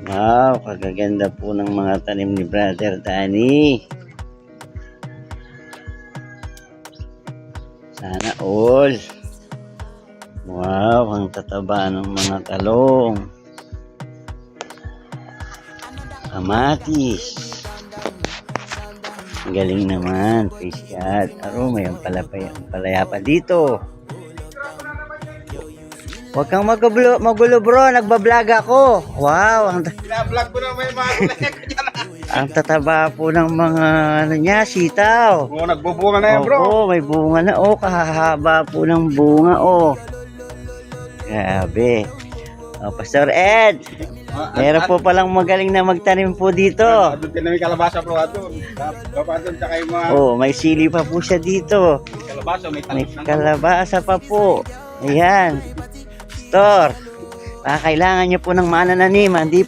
Wow, kagaganda po ng mga tanim ni Brother Danny. Sana all. Wow, ang tataba ng mga talong. Kamatis. Ang galing naman, fish cat. Aro, may palaya pa dito. Huwag kang magulo bro, nagbablog ako. Wow, Binablog ko na may mga ang tataba po ng mga ano niya, sitaw. Oo, nagbubunga na yan bro. Oo, may bunga na. Oh, kahahaba po ng bunga. Oh, grabe. Oh, Pastor Ed, meron po palang magaling na magtanim po dito. Doon din may kalabasa bro ato. Baba doon tsaka yung mga Oh, may sili pa po siya dito. kalabasa, may May tanim ng kalabasa pa po. Ayan. Pastor, kailangan niyo po ng manananim. Hindi